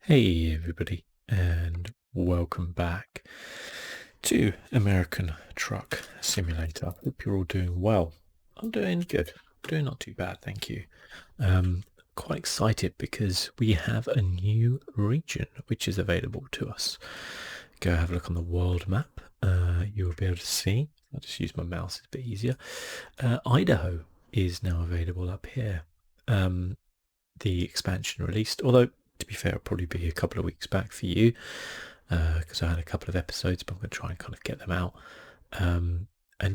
Hey everybody, and welcome back to American Truck Simulator. Hope you're all doing well. I'm doing good. Doing not too bad, thank you. Quite excited because we have a new region which is available to us. Go have a look on the world map. You'll be able to see. I'll just use my mouse, it's a bit easier. Idaho is now available up here. The expansion released, although to be fair, it'll probably be a couple of weeks back for you because I had a couple of episodes, but I'm going to try and kind of get them out. And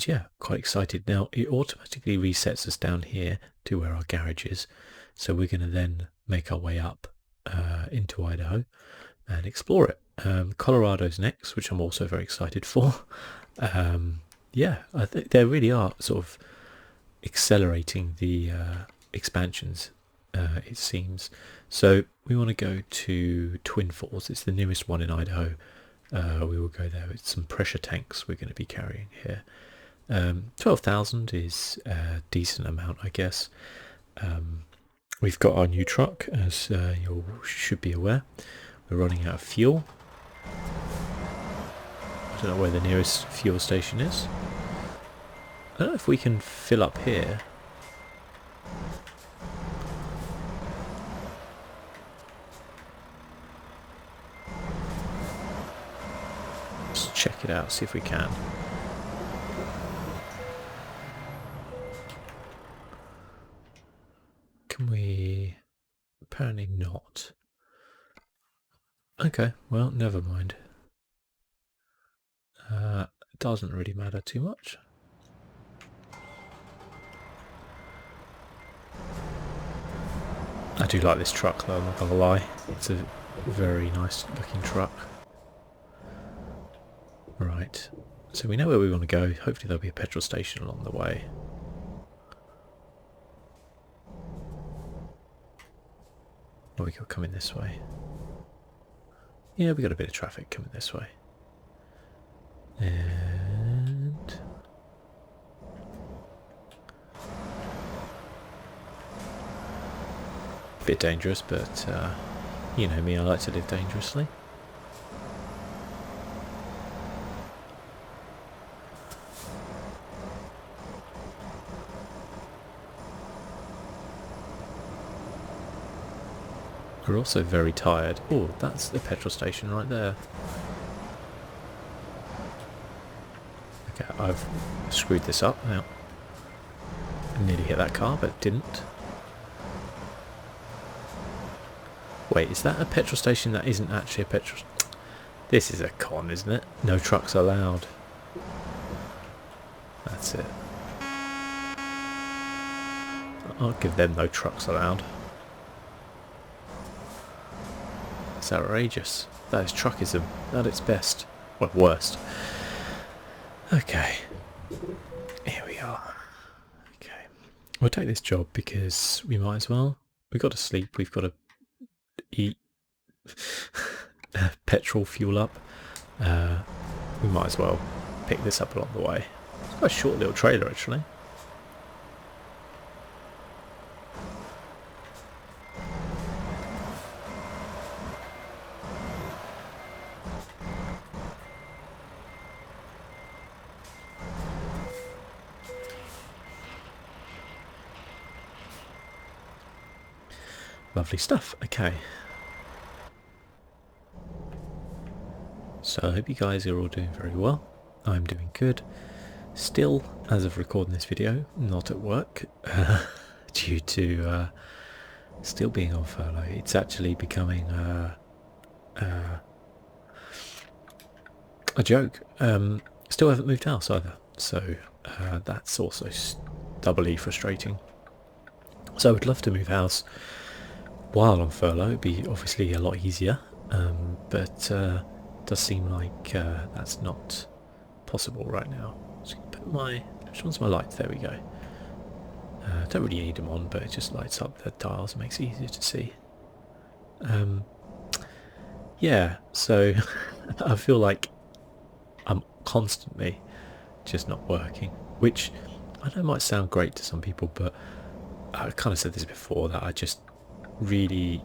yeah, quite excited. Now, it automatically resets us down here to where our garage is. So we're going to then make our way up into Idaho and explore it. Colorado's next, which I'm also very excited for. Yeah, I think they really are sort of accelerating the expansions, it seems. So we want to go to Twin Falls. It's the nearest one in Idaho. We will go there with some pressure tanks we're going to be carrying here. 12,000 is a decent amount, I guess. We've got our new truck, as you should be aware. We're running out of fuel. I don't know where the nearest fuel station is. I don't know if we can fill up here. Let's check it out, see if we can. Can we? Apparently not. Okay, well, never mind. It doesn't really matter too much. I do like this truck though, I'm not gonna lie. It's a very nice looking truck. Right, so we know where we want to go. Hopefully there'll be a petrol station along the way. Oh, we got coming this way. Yeah, we got a bit of traffic coming this way. And a bit dangerous, but you know me, I like to live dangerously. We're also very tired. Oh, that's the petrol station right there. Okay, I've screwed this up now. I nearly hit that car, but didn't. Wait, is that a petrol station that isn't actually a petrol? This is a con, isn't it? No trucks allowed. That's it. I'll give them no trucks allowed. It's outrageous. That is truckism at its best. Well, worst. Okay. Here we are. Okay. We'll take this job because we might as well. We've got to sleep. We've got to eat. Petrol fuel up. We might as well pick this up along the way. It's quite a short little trailer actually. Lovely stuff. Okay. So I hope you guys are all doing very well. I'm doing good. Still, as of recording this video, not at work due to still being on furlough. It's actually becoming a joke. Still haven't moved house either, so that's also doubly frustrating. So I would love to move house while on furlough. It'd be obviously a lot easier, but it does seem like that's not possible right now. So put which one's my lights? There we go. Don't really need them on, but it just lights up the dials and makes it easier to see. Yeah, so I feel like I'm constantly just not working, which I know might sound great to some people, but I kind of said this before, that I just really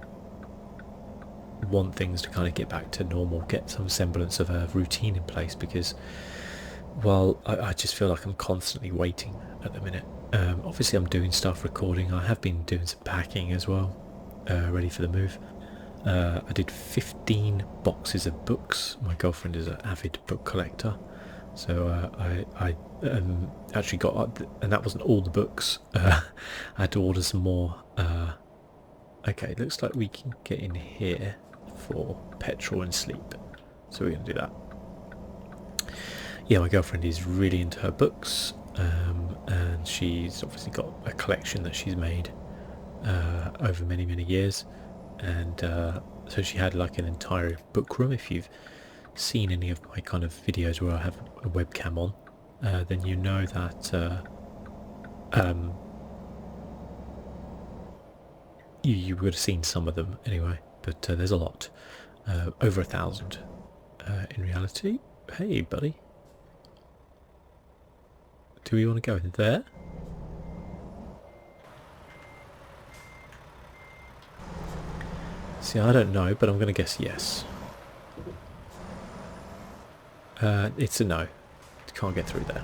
want things to kind of get back to normal, get some semblance of a routine in place, because, well, I just feel like I'm constantly waiting at the minute. Obviously I'm doing stuff, recording. I have been doing some packing as well, ready for the move. I did 15 boxes of books. My girlfriend is an avid book collector, so I actually got, and that wasn't all the books. I had to order some more. Okay, looks like we can get in here for petrol and sleep, so we're going to do that. Yeah, my girlfriend is really into her books, and she's obviously got a collection that she's made over many years, and so she had like an entire book room. If you've seen any of my kind of videos where I have a webcam on, then you know that you would have seen some of them anyway, but there's a lot, over 1,000 in reality. Hey buddy, do we want to go in there? See, I don't know, but I'm going to guess yes. It's a no. Can't get through there.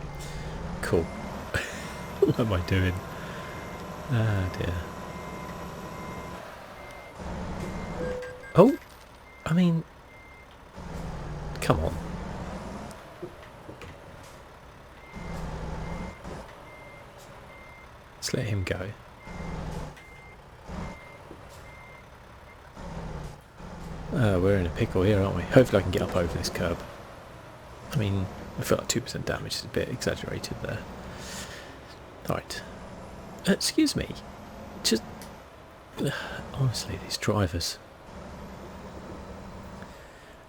Cool. What am I doing? Ah dear. Oh, I mean, come on. Let's let him go. We're in a pickle here, aren't we? Hopefully I can get up over this curb. I mean, I feel like 2% damage is a bit exaggerated there. Alright. Excuse me. Just... honestly, these drivers.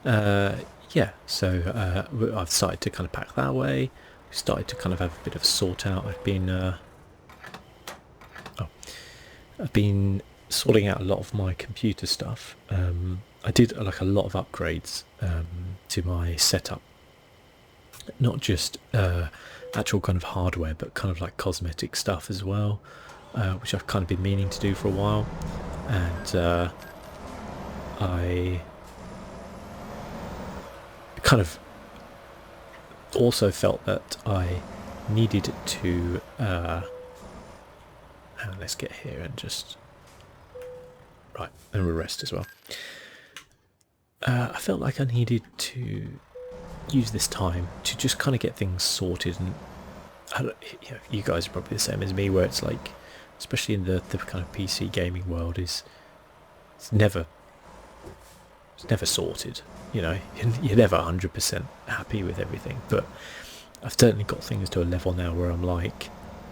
Yeah, so I've started to kind of pack that way. We started to kind of have a bit of a sort out. I've been sorting out a lot of my computer stuff. I did like a lot of upgrades to my setup, not just actual kind of hardware, but kind of like cosmetic stuff as well, which I've kind of been meaning to do for a while. And I kind of also felt that I needed to let's get here and just right, and we'll rest as well. I felt like I needed to use this time to just kind of get things sorted, and you guys are probably the same as me, where it's like, especially in the kind of PC gaming world, it's never sorted. You know, you're never 100% happy with everything, but I've certainly got things to a level now where I'm like,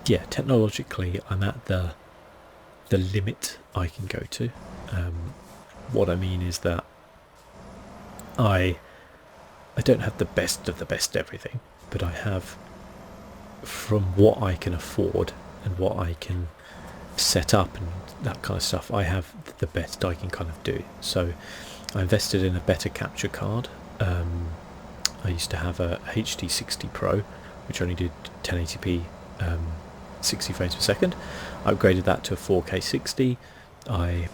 yeah, technologically I'm at the limit I can go to. What I mean is that I don't have the best of the best everything, but I have, from what I can afford and what I can set up and that kind of stuff, I have the best I can kind of do. So I invested in a better capture card. I used to have a HD 60 Pro, which only did 1080p 60 frames per second. I upgraded that to a 4K 60. I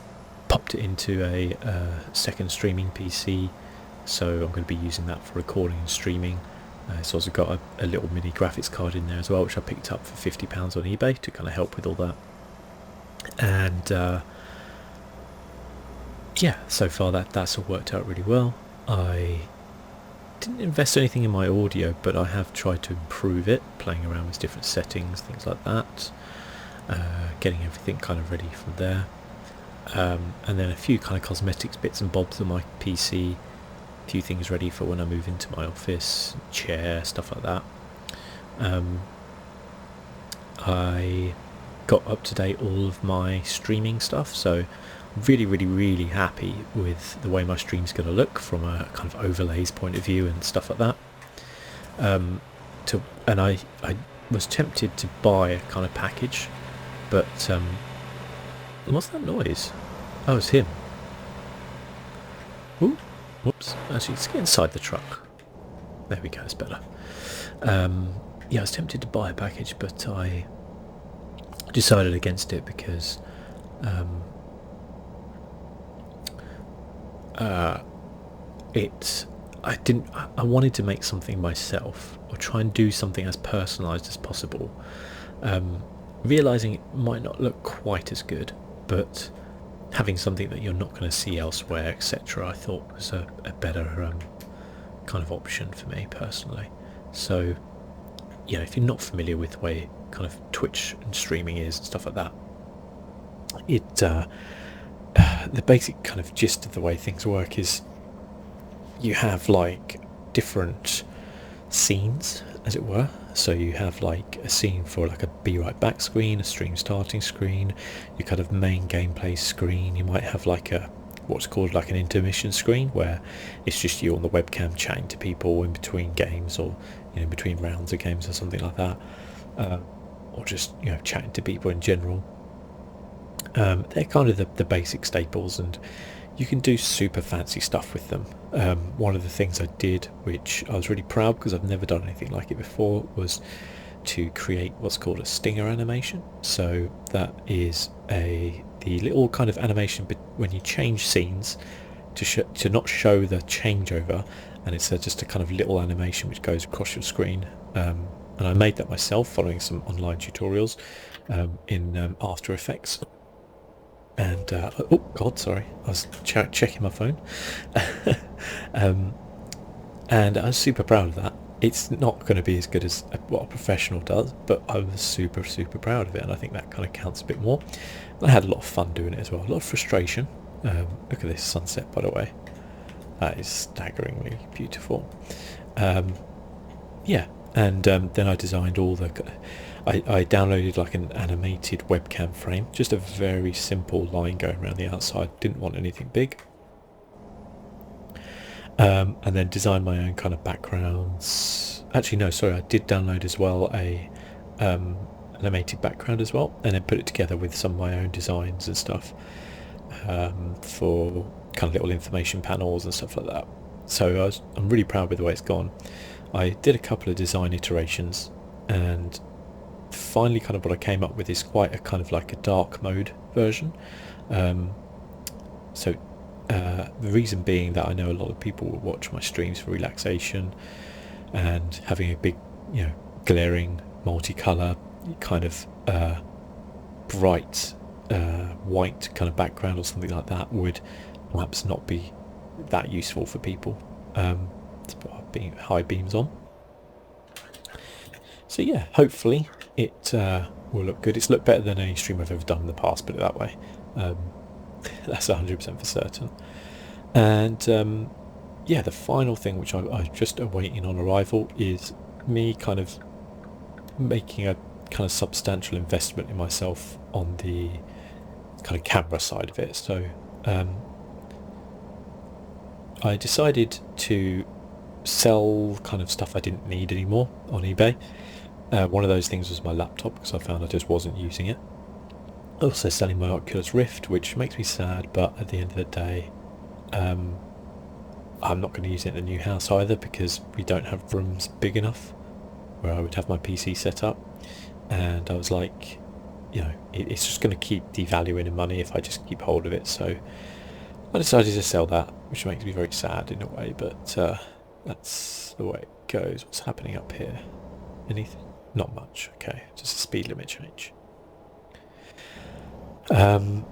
popped it into a second streaming PC, so I'm going to be using that for recording and streaming. It's also got a little mini graphics card in there as well, which I picked up for £50 on eBay to kind of help with all that. And yeah, so far that's all worked out really well. I didn't invest anything in my audio, but I have tried to improve it, playing around with different settings, things like that, getting everything kind of ready from there. And then a few kind of cosmetics bits and bobs on my PC, a few things ready for when I move into my office, chair, stuff like that. I got up to date all of my streaming stuff, so I'm really happy with the way my stream's going to look from a kind of overlays point of view and stuff like that. And I was tempted to buy a kind of package, but what's that noise? Oh, it's him. Ooh, whoops. Actually, let's get inside the truck. There we go, it's better. Yeah, I was tempted to buy a package, but I decided against it because I wanted to make something myself, or try and do something as personalised as possible, realising it might not look quite as good, but having something that you're not going to see elsewhere, etc., I thought was a better kind of option for me personally. So, if you're not familiar with the way kind of Twitch and streaming is and stuff like that, the basic kind of gist of the way things work is you have like different scenes, as it were. So you have like a scene for like a be right back screen, a stream starting screen, your kind of main gameplay screen. You might have like what's called like an intermission screen, where it's just you on the webcam chatting to people in between games, or in between rounds of games or something like that, or just chatting to people in general. They're kind of the basic staples, and you can do super fancy stuff with them. One of the things I did, which I was really proud because I've never done anything like it before, was to create what's called a stinger animation. So that is the little kind of animation when you change scenes to not show the changeover, and it's just a kind of little animation which goes across your screen. And I made that myself following some online tutorials in After Effects. And oh god, sorry, I was checking my phone. And I was super proud of that. It's not going to be as good as what a professional does, but I was super proud of it, and I think that kind of counts a bit more. And I had a lot of fun doing it as well, a lot of frustration. Look at this sunset, by the way. That is staggeringly beautiful. Yeah, and then I designed all the... I downloaded like an animated webcam frame, just a very simple line going around the outside, didn't want anything big. And then designed my own kind of backgrounds. Actually no, sorry, I did download as well a animated background as well, and then put it together with some of my own designs and stuff, for kind of little information panels and stuff like that. So I'm really proud with the way it's gone. I did a couple of design iterations, and finally kind of what I came up with is quite a kind of like a dark mode version. So the reason being that I know a lot of people will watch my streams for relaxation, and having a big glaring multicolour kind of bright white kind of background or something like that would perhaps not be that useful for people to put high beams on. So yeah, hopefully it will look good. It's looked better than any stream I've ever done in the past, put it that way. That's 100% for certain. And yeah, the final thing which I'm just awaiting on arrival is me kind of making a kind of substantial investment in myself on the kind of camera side of it. So I decided to sell kind of stuff I didn't need anymore on eBay. One of those things was my laptop, because I found I just wasn't using it. Also selling my Oculus Rift, which makes me sad, but at the end of the day, I'm not going to use it in the new house either, because we don't have rooms big enough where I would have my PC set up. And I was like, it's just going to keep devaluing in money if I just keep hold of it. So I decided to sell that, which makes me very sad in a way, but that's the way it goes. What's happening up here? Anything? Not much. Okay, just a speed limit change. And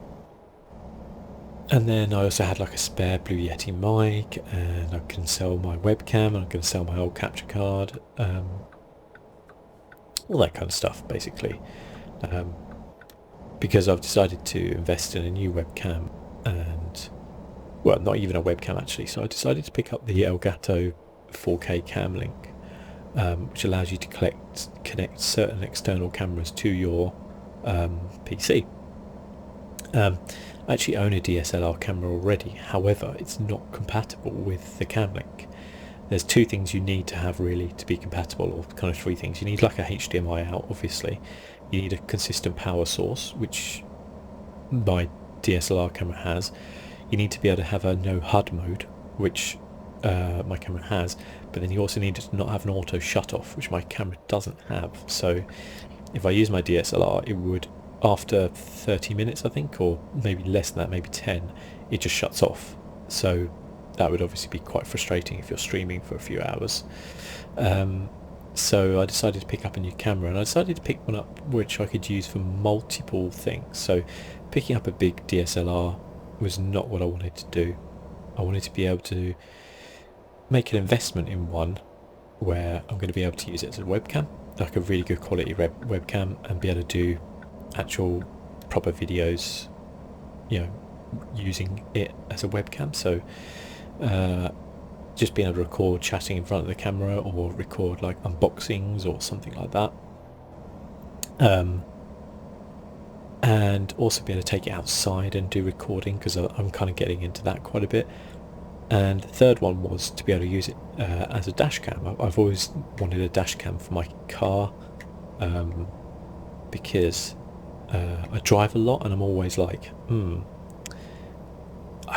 then I also had like a spare Blue Yeti mic, and I can sell my webcam, and I can sell my old capture card, all that kind of stuff basically, because I've decided to invest in a new webcam, and well, not even a webcam actually. So I decided to pick up the Elgato 4K Cam Link, which allows you to connect certain external cameras to your PC. I actually own a DSLR camera already, however it's not compatible with the Cam Link. There's two things you need to have really to be compatible, or kind of three things. You need like a HDMI out, obviously. You need a consistent power source, which my DSLR camera has. You need to be able to have a no HUD mode, which my camera has, but then you also need to not have an auto shut off, which my camera doesn't have. So if I use my DSLR, it would, after 30 minutes I think, or maybe less than that, maybe 10, it just shuts off. so that would obviously be quite frustrating if you're streaming for a few hours. So I decided to pick up a new camera, and I decided to pick one up which I could use for multiple things. So picking up a big DSLR was not what I wanted to do. I wanted to be able to make an investment in one where I'm going to be able to use it as a webcam, like a really good quality webcam, and be able to do actual proper videos, you know, using it as a webcam. So just being able to record chatting in front of the camera, or record like unboxings or something like that, and also be able to take it outside and do recording, because I'm kind of getting into that quite a bit. And the third one was to be able to use it as a dash cam. I've always wanted a dash cam for my car, because I drive a lot, and I'm always like, I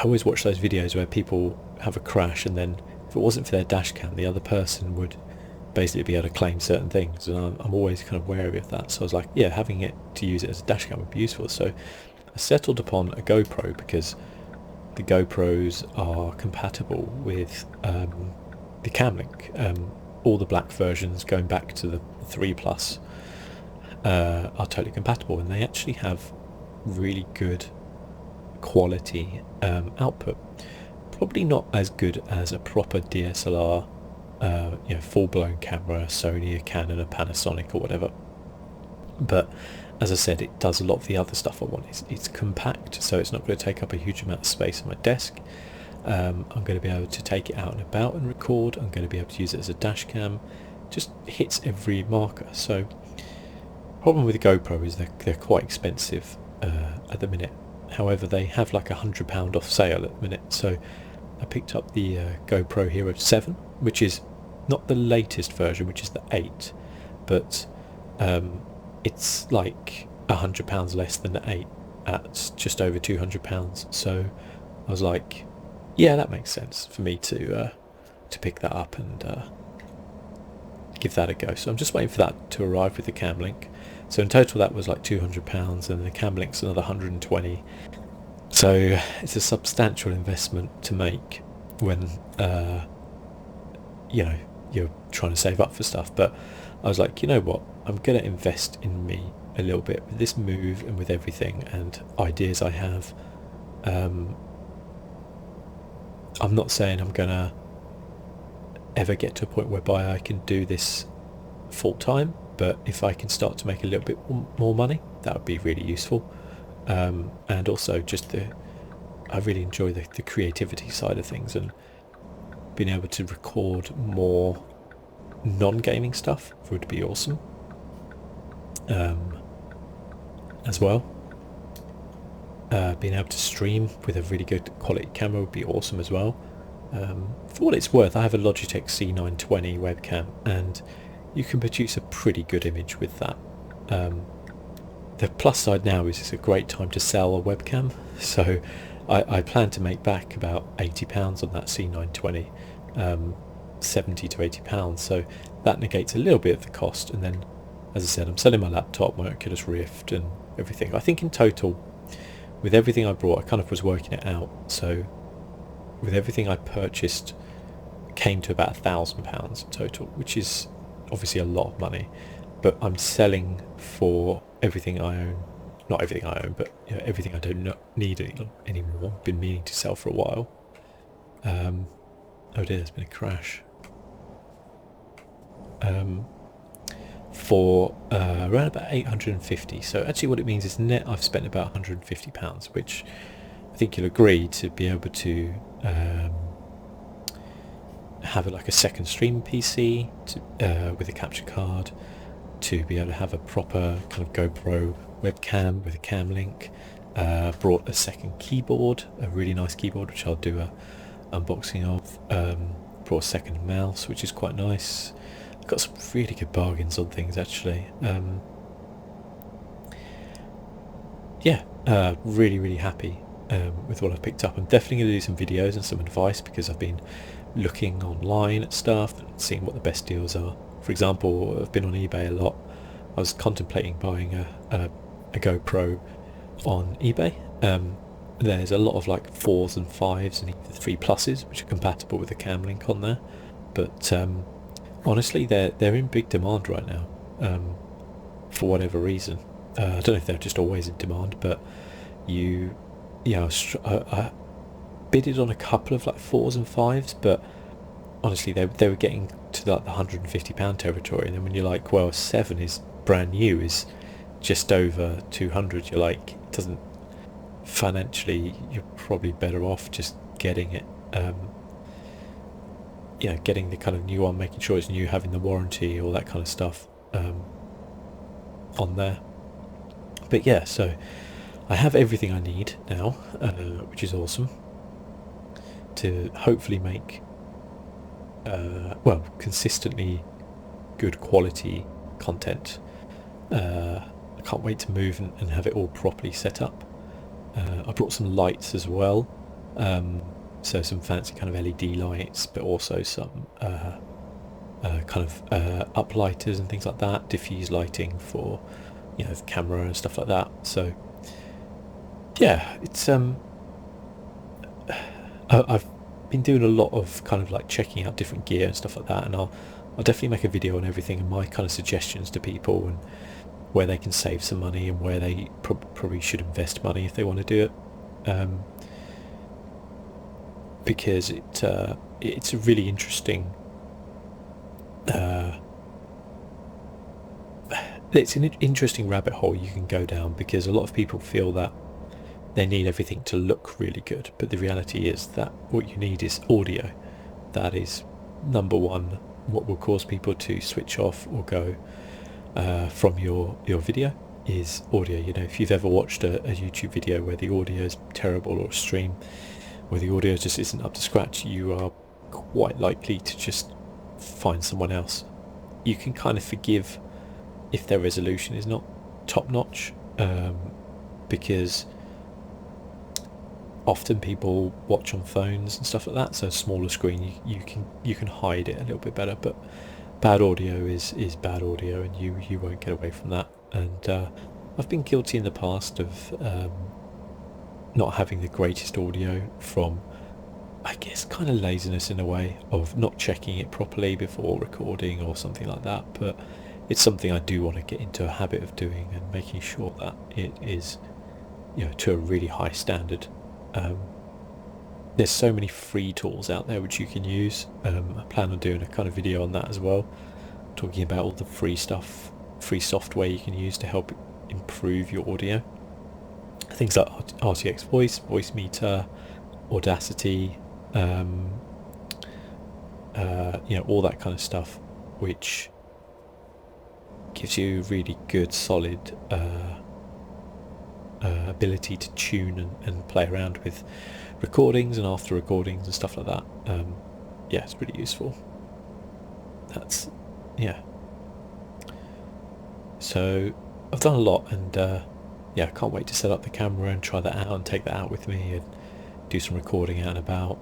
always watch those videos where people have a crash, and then if it wasn't for their dash cam, the other person would basically be able to claim certain things, and I'm always kind of wary of that. So I was like, yeah, having it to use it as a dash cam would be useful. So I settled upon a GoPro, because the GoPros are compatible with the Camlink. All the black versions going back to the 3 Plus are totally compatible, and they actually have really good quality output. Probably not as good as a proper DSLR, you know, full-blown camera, Sony, a Canon, a Panasonic or whatever. But as I said, it does a lot of the other stuff I want. It's compact, so it's not going to take up a huge amount of space on my desk. I'm going to be able to take it out and about and record. I'm going to be able to use it as a dash cam. Just hits every marker. So problem with the GoPro is they're quite expensive at the minute. However, they have like £100 off sale at the minute. So I picked up the GoPro Hero 7, which is not the latest version, which is the 8, but it's like £100 less than the 8 at just over £200. So I was like, yeah, that makes sense for me to pick that up and give that a go. So I'm just waiting for that to arrive with the Camlink. So in total that was like £200, and the Camlink's another 120. So it's a substantial investment to make when you know, you're trying to save up for stuff. But I was like, you know what, I'm going to invest in me a little bit with this move and with everything and ideas I have. I'm not saying I'm going to ever get to a point whereby I can do this full time, but if I can start to make a little bit more money, that would be really useful. And also just I really enjoy the creativity side of things, and being able to record more non-gaming stuff would be awesome as well. Being able to stream with a really good quality camera would be awesome as well. For what it's worth, I have a Logitech C920 webcam, and you can produce a pretty good image with that. The plus side now is it's a great time to sell a webcam, so I plan to make back about £80 on that C920, 70 to £80, so that negates a little bit of the cost. And then, as I said, I'm selling my laptop, my Oculus Rift and everything. I think in total, with everything I brought, I kind of was working it out, so with everything I purchased, came to about £1,000 in total, which is obviously a lot of money. But I'm selling for everything I own, not everything I own, but you know, everything I don't need anymore. I've been meaning to sell for a while. Oh dear, there's been a crash. For around about 850. So actually what it means is net I've spent about £150, which I think you'll agree, to be able to have like a second stream PC with a capture card, to be able to have a proper kind of GoPro webcam with a Camlink. Brought a second keyboard, a really nice keyboard, which I'll do a unboxing of. Brought a second mouse, which is quite nice. Got some really good bargains on things actually. Really happy with what I've picked up. I'm definitely going to do some videos and some advice, because I've been looking online at stuff and seeing what the best deals are. For example, I've been on eBay a lot. I was contemplating buying a GoPro on eBay, there's a lot of like 4s and 5s and even 3 pluses which are compatible with the cam link on there, but honestly they're in big demand right now, for whatever reason. I don't know if they're just always in demand, but I bidded on a couple of like 4s and 5s, but honestly they were getting to like the £150 territory, and then when you're like, well, a 7 is brand new, is just over 200, you're like, it doesn't, financially you're probably better off just getting it, getting the kind of new one, making sure it's new, having the warranty, all that kind of stuff on there. But yeah, so I have everything I need now, which is awesome, to hopefully make consistently good quality content. I can't wait to move and have it all properly set up. I brought some lights as well, so some fancy kind of LED lights, but also some kind of uplighters and things like that, diffuse lighting for the camera and stuff like that. So yeah, it's I've been doing a lot of kind of like checking out different gear and stuff like that, and I'll definitely make a video on everything and my kind of suggestions to people, and where they can save some money and where they probably should invest money if they want to do it, because it's a really interesting, it's an interesting rabbit hole you can go down, because a lot of people feel that they need everything to look really good, but the reality is that what you need is audio. That is number one, what will cause people to switch off or go from your video is audio. If you've ever watched a YouTube video where the audio is terrible, or a stream where the audio just isn't up to scratch, you are quite likely to just find someone else. You can kind of forgive if their resolution is not top notch, because often people watch on phones and stuff like that, so smaller screen, you can hide it a little bit better. But bad audio is bad audio, and you won't get away from that. And I've been guilty in the past of not having the greatest audio, from, I guess, kind of laziness in a way, of not checking it properly before recording or something like that. But it's something I do want to get into a habit of doing, and making sure that it is to a really high standard. There's so many free tools out there which you can use. I plan on doing a kind of video on that as well, talking about all the free stuff, free software you can use to help improve your audio. Things like RTX Voice Meter, Audacity, all that kind of stuff, which gives you really good, solid ability to tune and play around with recordings and after recordings and stuff like that. Yeah, it's pretty useful. So I've done a lot, and I can't wait to set up the camera and try that out and take that out with me and do some recording out and about.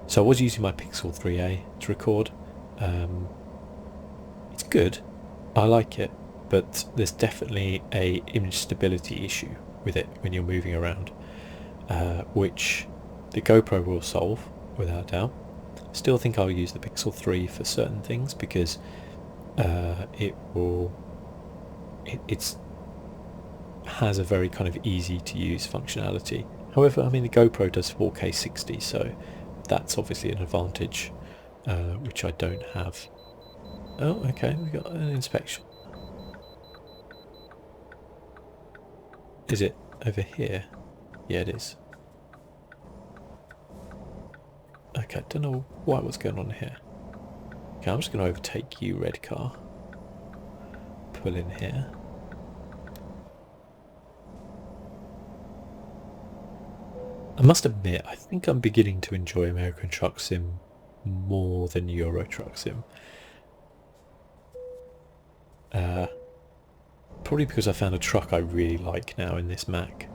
So I was using my Pixel 3a to record. It's good, I like it, but there's definitely a image stability issue with it when you're moving around, which the GoPro will solve without doubt. Still think I'll use the Pixel 3 for certain things, because it has a very kind of easy to use functionality. However, I mean, the GoPro does 4K 60, so that's obviously an advantage, which I don't have. Oh, okay, we got an inspection. Is it over here? Yeah, it is. Okay, don't know what's going on here. Okay, I'm just going to overtake you, red car. Pull in here. I must admit, I think I'm beginning to enjoy American Truck Sim more than Euro Truck Sim. Probably because I found a truck I really like now in this Mac.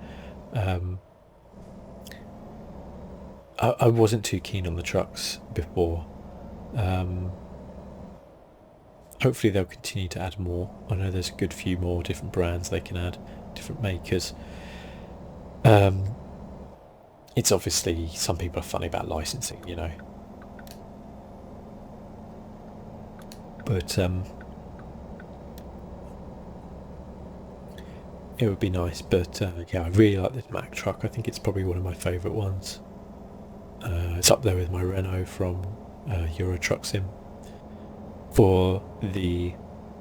I wasn't too keen on the trucks before. Hopefully they'll continue to add more. I know there's a good few more different brands they can add, different makers. it's obviously, some people are funny about licensing, you know. But it would be nice. But yeah, I really like this Mack truck. I think it's probably one of my favourite ones. It's up there with my Renault from Euro Truck Sim. For the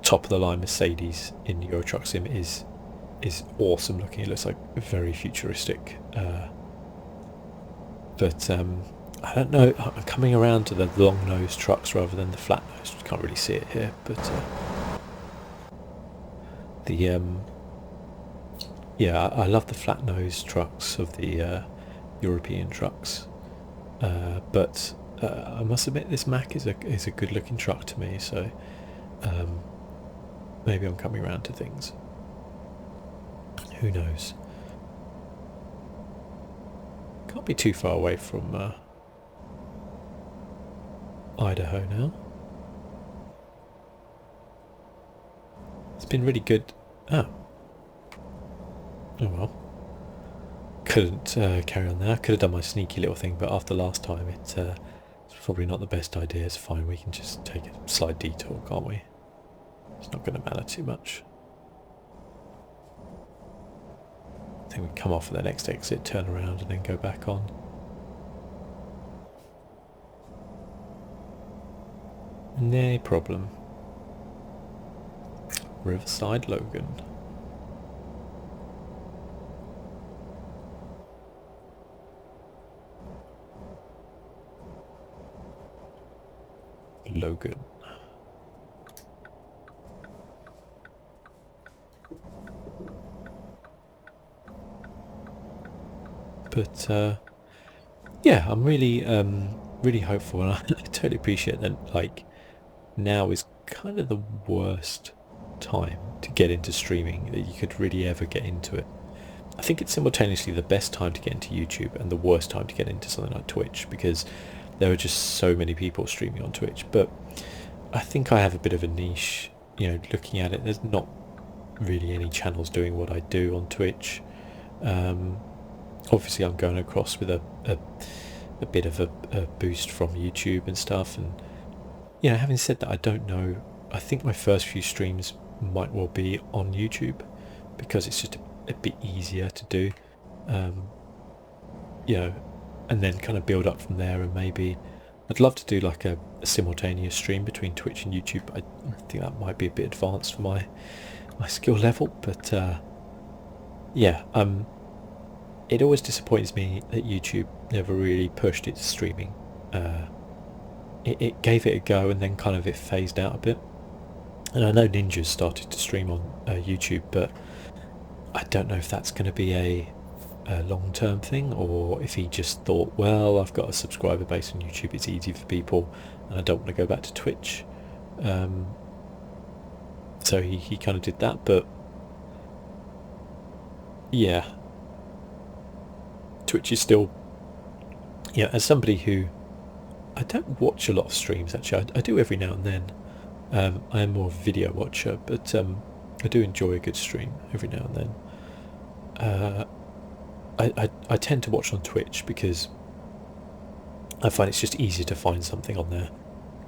top of the line Mercedes in Euro Truck Sim is awesome looking. It looks like very futuristic. But I don't know. I'm coming around to the long nose trucks rather than the flat nose. You can't really see it here, but the yeah, I love the flat nose trucks of the European trucks. But I must admit, this Mack is a good looking truck to me. So maybe I'm coming around to things. Who knows? Can't be too far away from Idaho now. It's been really good. Oh well. Couldn't carry on there. Could have done my sneaky little thing, but after last time it's probably not the best idea. It's fine, we can just take a slight detour, can't we? It's not going to matter too much. I think we come off at the next exit, turn around and then go back on. No problem. Riverside Logan. Logan. But yeah, I'm really really hopeful, and I totally appreciate that. Like, now is kind of the worst time to get into streaming that you could really ever get into it. I think it's simultaneously the best time to get into YouTube and the worst time to get into something like Twitch, because there are just so many people streaming on Twitch. But I think I have a bit of a niche, you know, looking at it. There's not really any channels doing what I do on Twitch. Obviously I'm going across with a bit of a boost from YouTube and stuff, and you know, having said that, I don't know, I think my first few streams might well be on YouTube, because it's just a bit easier to do, you know, and then kind of build up from there. And maybe I'd love to do like a simultaneous stream between Twitch and YouTube, but I think that might be a bit advanced for my skill level. But yeah, it always disappoints me that YouTube never really pushed its streaming. It gave it a go, and then kind of it phased out a bit. And I know Ninja's started to stream on YouTube, but I don't know if that's going to be a long-term thing, or if he just thought, well, I've got a subscriber base on YouTube, it's easy for people, and I don't want to go back to Twitch. So he kind of did that. But yeah, Twitch is still, yeah, as somebody who, I don't watch a lot of streams actually, I do every now and then. I am more of a video watcher, but I do enjoy a good stream every now and then. I tend to watch on Twitch because I find it's just easier to find something on there,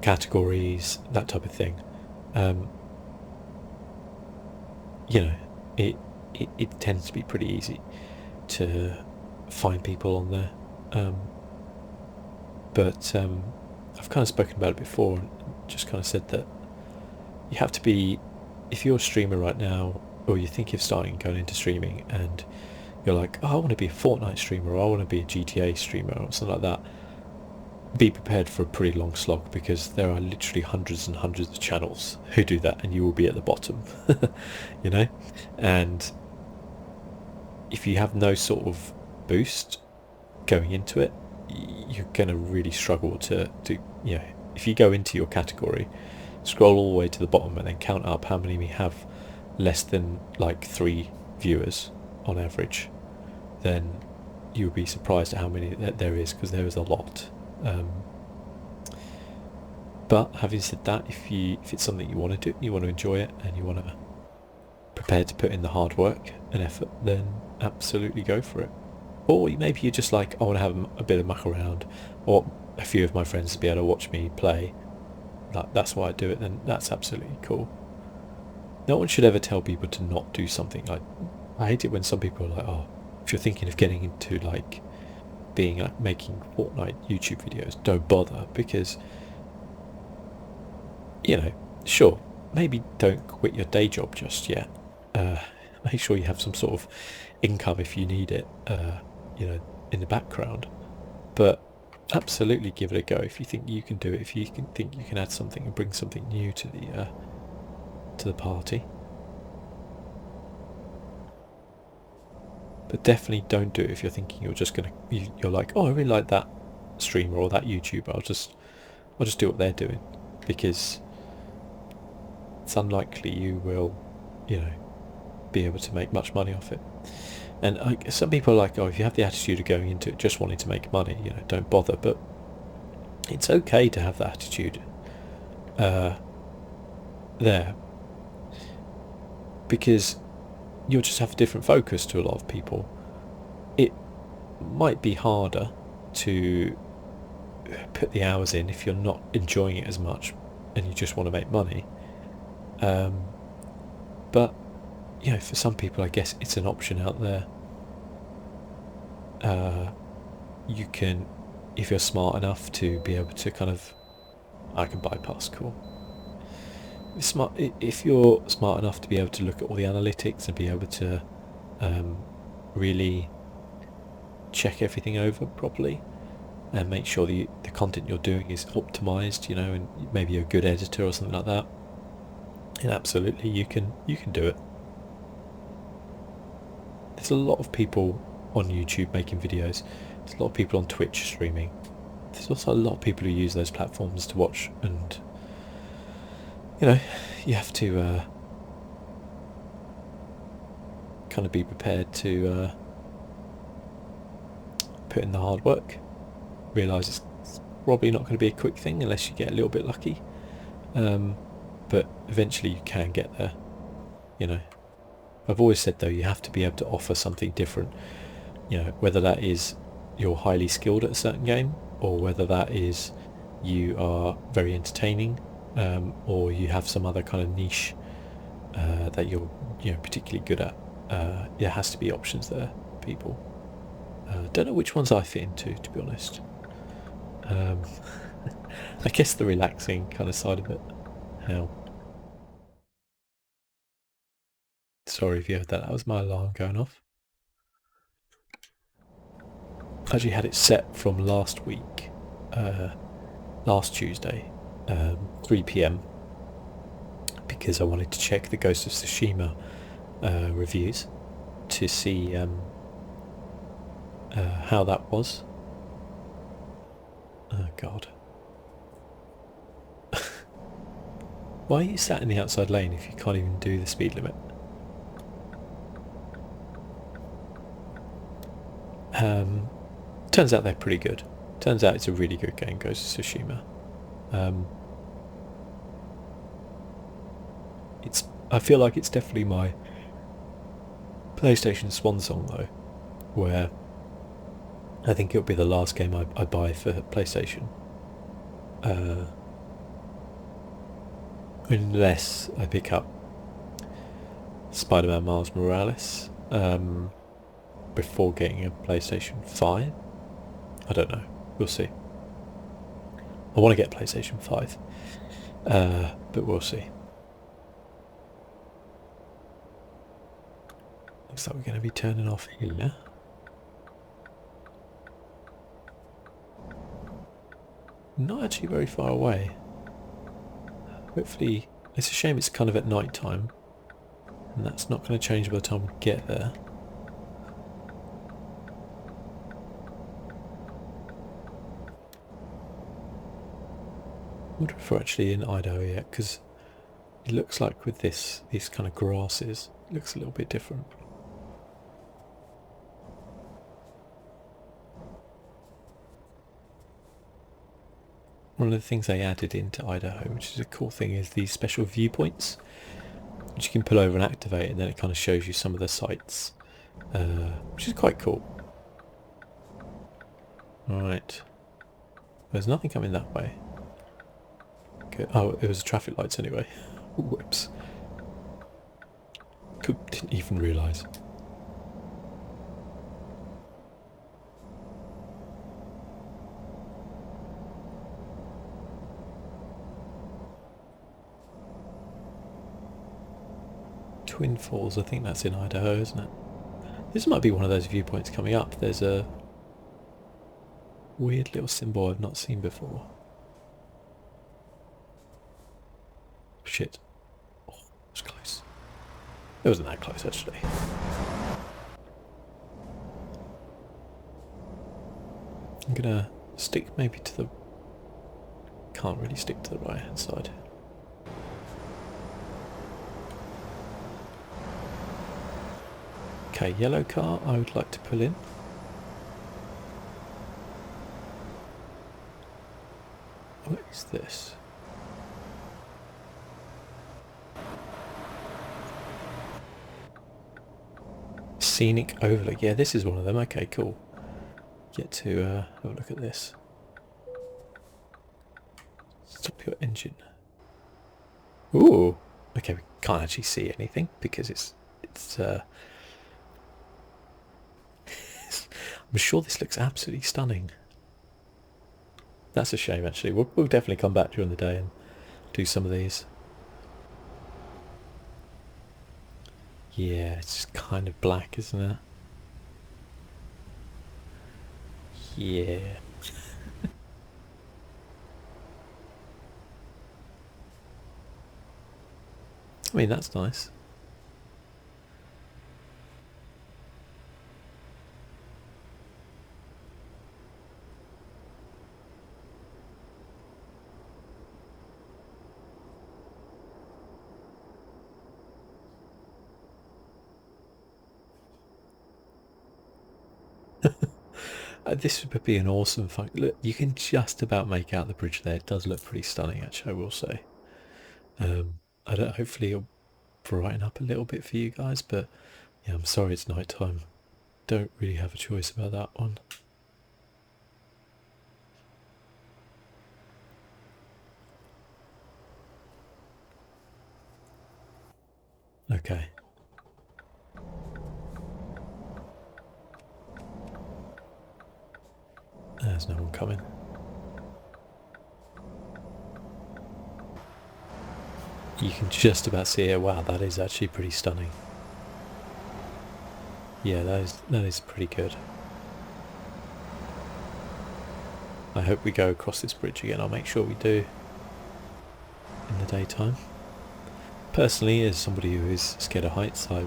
categories, that type of thing. You know, it tends to be pretty easy to find people on there. But I've kind of spoken about it before, and just kind of said that you have to be, if you're a streamer right now, or you think you're starting going into streaming, and you're like, oh, I want to be a Fortnite streamer, or I want to be a GTA streamer, or something like that, be prepared for a pretty long slog, because there are literally hundreds and hundreds of channels who do that, and you will be at the bottom. You know? And if you have no sort of boost going into it, you're going to really struggle to, you know, if you go into your category, scroll all the way to the bottom and then count up how many we have less than like 3 viewers on average, then you'll be surprised at how many there is, because there is a lot. But having said that, if it's something you want to do, you want to enjoy it, and you want to prepare to put in the hard work and effort, then absolutely go for it. Or maybe you're just like, I want to have a bit of muck around, or a few of my friends to be able to watch me play. Like, that's why I do it, then that's absolutely cool. No one should ever tell people to not do something. Like, I hate it when some people are like, oh, if you're thinking of getting into like being like making Fortnite YouTube videos, don't bother, because, you know, sure, maybe don't quit your day job just yet. Make sure you have some sort of income if you need it, you know, in the background. But absolutely give it a go if you think you can do it. If you think you can add something and bring something new to the party. But definitely don't do it if you're thinking you're just gonna. You're like, oh, I really like that streamer or that YouTuber. I'll just do what they're doing, because it's unlikely you will, you know, be able to make much money off it. And some people are like, oh, if you have the attitude of going into it just wanting to make money, you know, don't bother. But it's okay to have that attitude there, because you'll just have a different focus to a lot of people. It might be harder to put the hours in if you're not enjoying it as much and you just want to make money. But, you know, for some people, I guess it's an option out there. You can, if you're smart enough to be able to kind of, I can bypass, cool. If you're smart enough to be able to look at all the analytics and be able to really check everything over properly and make sure the content you're doing is optimized, you know, and maybe you're a good editor or something like that, and absolutely you can do it. There's a lot of people on YouTube making videos. There's a lot of people on Twitch streaming. There's also a lot of people who use those platforms to watch, and you know, you have to kind of be prepared to put in the hard work. Realise it's probably not going to be a quick thing unless you get a little bit lucky, but eventually you can get there, you know. I've always said though, you have to be able to offer something different, you know, whether that is you're highly skilled at a certain game, or whether that is you are very entertaining, or you have some other kind of niche that you're, you know, particularly good at. There has to be options there, people. Don't know which ones I fit into, to be honest. I guess the relaxing kind of side of it. How? Sorry if you heard that. That was my alarm going off. I actually had it set from last week, last Tuesday, 3 p.m. because I wanted to check the Ghost of Tsushima reviews to see how that was. Oh God. Why are you sat in the outside lane if you can't even do the speed limit? Turns out they're pretty good. Turns out it's a really good game, Ghost of Tsushima. I feel like it's definitely my PlayStation swan song though, where I think it'll be the last game I buy for PlayStation. Unless I pick up Spider-Man Miles Morales before getting a PlayStation 5. I don't know. We'll see. I want to get PlayStation 5, but we'll see. Looks like we're going to be turning off here. Not actually very far away. Hopefully, it's a shame it's kind of at night time, and that's not going to change by the time we get there. I wonder if we're actually in Idaho yet, because it looks like with these kind of grasses, it looks a little bit different. One of the things they added into Idaho, which is a cool thing, is these special viewpoints, which you can pull over and activate, and then it kind of shows you some of the sites, which is quite cool. Right. There's nothing coming that way. Okay. Oh, it was traffic lights anyway. Whoops. Didn't even realise. Twin Falls, I think that's in Idaho, isn't it? This might be one of those viewpoints coming up. There's a weird little symbol I've not seen before. Shit. Oh, it was close. It wasn't that close, actually. I'm gonna stick maybe to the... Can't really stick to the right hand side. Okay, yellow car I would like to pull in. What is this? Scenic Overlook. Yeah, this is one of them. Okay, cool. Get to have a look at this. Stop your engine. Ooh. Okay, we can't actually see anything because it's I'm sure this looks absolutely stunning. That's a shame, actually. We'll definitely come back during the day and do some of these. Yeah, it's just kind of black, isn't it? Yeah. I mean, that's nice. This would be an awesome fun. Look, you can just about make out the bridge there. It does look pretty stunning, actually, I will say. I don't. Hopefully, it'll brighten up a little bit for you guys, but yeah, I'm sorry it's night time. Don't really have a choice about that one. Okay. There's no one coming. You can just about see it. Wow, that is actually pretty stunning. Yeah, that is pretty good. I hope we go across this bridge again. I'll make sure we do in the daytime. Personally, as somebody who is scared of heights, I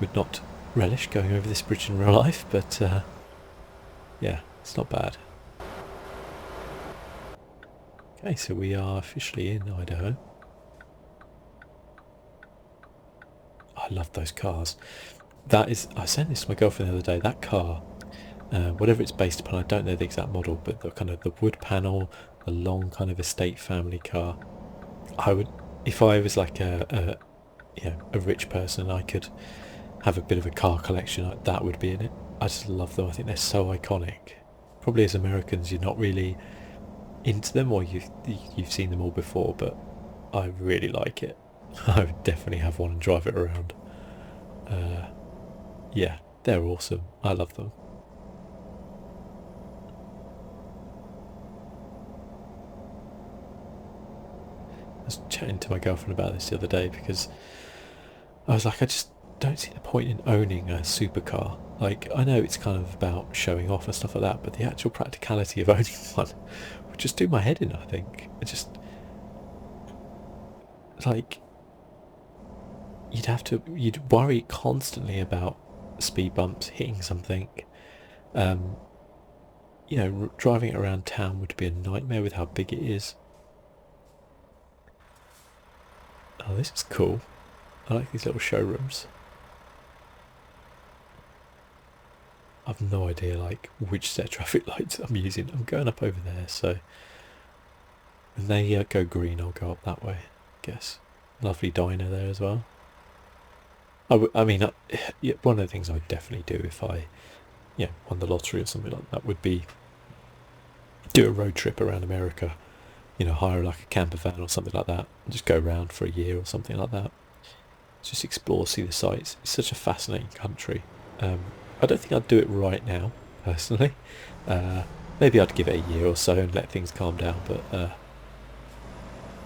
would not relish going over this bridge in real life, but yeah, it's not bad. Okay, so we are officially in Idaho. I love those cars. That is, I sent this to my girlfriend the other day. That car, whatever it's based upon, I don't know the exact model, but the kind of the wood panel, the long kind of estate family car. I would, if I was like a rich person, I could have a bit of a car collection. That would be in it. I just love them. I think they're so iconic. Probably as Americans, you're not really into them, or you've seen them all before, but I really like it. I would definitely have one and drive it around. Yeah, they're awesome. I love them. I was chatting to my girlfriend about this the other day because I was like, I just don't see the point in owning a supercar. Like, I know it's kind of about showing off and stuff like that, but the actual practicality of owning one would just do my head in, I think. It just, like, you'd worry constantly about speed bumps, hitting something. Driving it around town would be a nightmare with how big it is. Oh, this is cool. I like these little showrooms. I've no idea like which set of traffic lights I'm using. I'm going up over there, so when they go green, I'll go up that way, I guess. Lovely diner there as well. I mean, one of the things I'd definitely do if I won the lottery or something like that would be do a road trip around America, you know, hire like a camper van or something like that, and just go around for a year or something like that. Just explore, see the sights. It's such a fascinating country. I don't think I'd do it right now, personally. Maybe I'd give it a year or so and let things calm down. But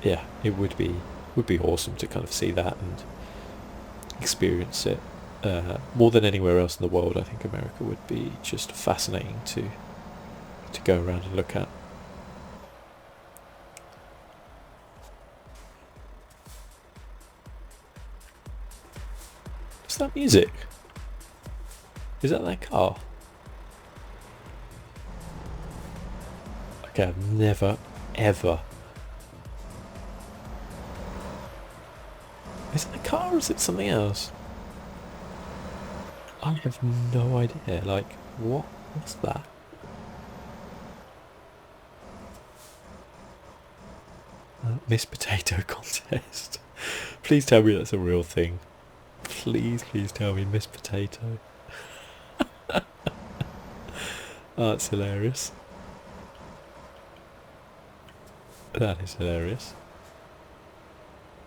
yeah, it would be awesome to kind of see that and experience it. More than anywhere else in the world, I think America would be just fascinating to go around and look at. Is that music? Is that car? Okay, I've never, ever... Is it a car or is it something else? I have no idea. Like, what's that? Miss Potato Contest. Please tell me that's a real thing. Please tell me Miss Potato. Oh, that's hilarious. That is hilarious.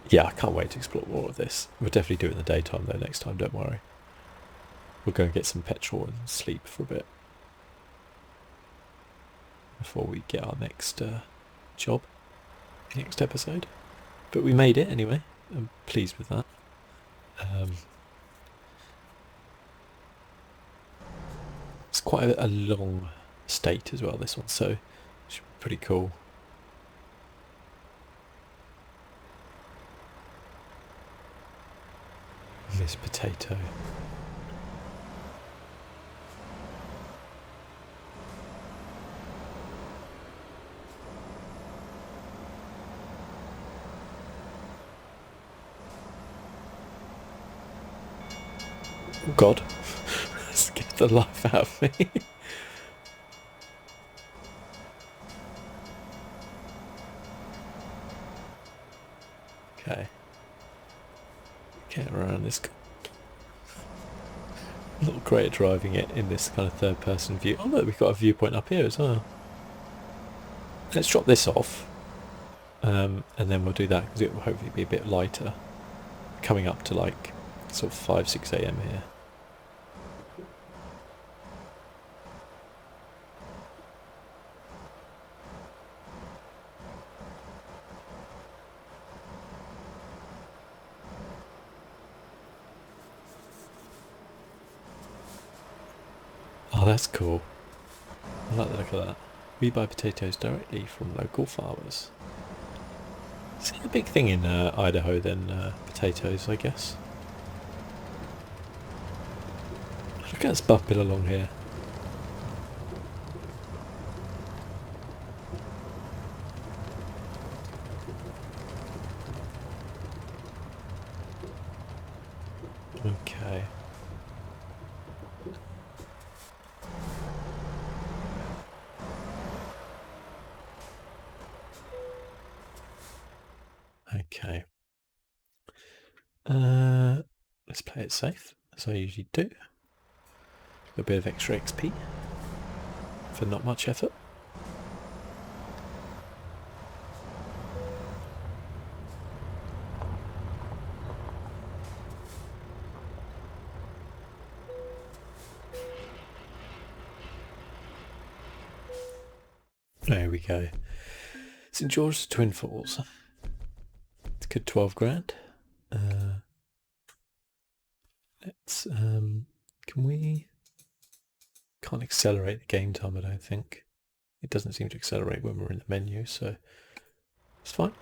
Yeah, I can't wait to explore more of this. We'll definitely do it in the daytime though next time, don't worry. We'll go and get some petrol and sleep for a bit before we get our next job, next episode. But we made it anyway. I'm pleased with that. It's quite a long state as well, this one, so it should be pretty cool. Miss Potato. Oh God. Scared the life out of me. Okay. Get around this. Not great at driving it in this kind of third person view. Oh look, we've got a viewpoint up here as well. Let's drop this off. And then we'll do that because it will hopefully be a bit lighter. Coming up to like sort of 5-6 AM here. Oh, that's cool. I like the look of that. We buy potatoes directly from local farmers. Is it a big thing in Idaho then, potatoes, I guess? Look at us bumping along here. Okay. Okay. Let's play it safe, as I usually do. A bit of extra XP for not much effort. There we go. St George's Twin Falls. It's a good 12 grand. Let's can we... Can't accelerate the game time, I don't think. It doesn't seem to accelerate when we're in the menu, so it's fine.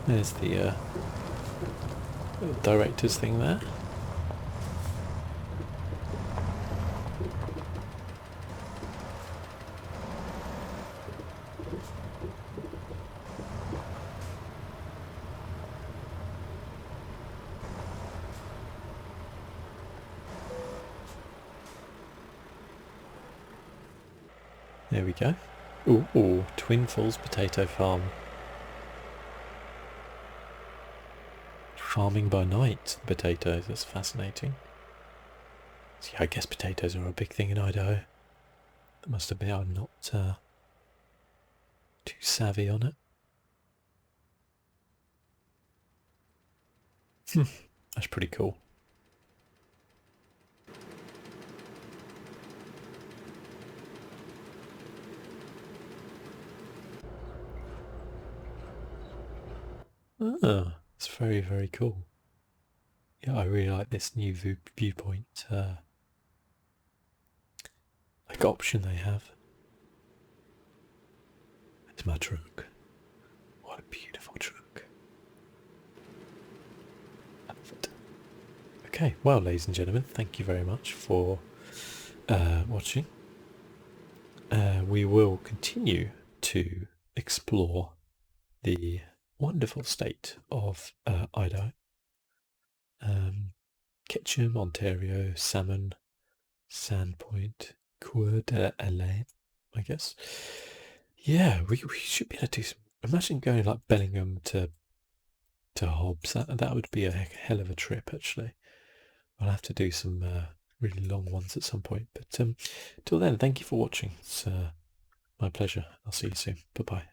There's the little director's thing there. There we go. Ooh, Twin Falls Potato Farm. Farming by night, potatoes, that's fascinating. See, I guess potatoes are a big thing in Idaho. That must have been, I'm not too savvy on it. That's pretty cool. Ah, it's very, very cool. Yeah, I really like this new viewpoint like option they have. It's my truck. What a beautiful truck. Perfect. Okay, well, ladies and gentlemen, thank you very much for watching. We will continue to explore the wonderful state of Idaho. Ketchum, Ontario, Salmon, Sandpoint, Coeur d'Alene, I guess. Yeah, we should be able to do some. Imagine going like Bellingham to Hobbs. That would be a hell of a trip, actually. I'll have to do some really long ones at some point. But till then, thank you for watching. It's my pleasure. I'll see you soon. Bye bye.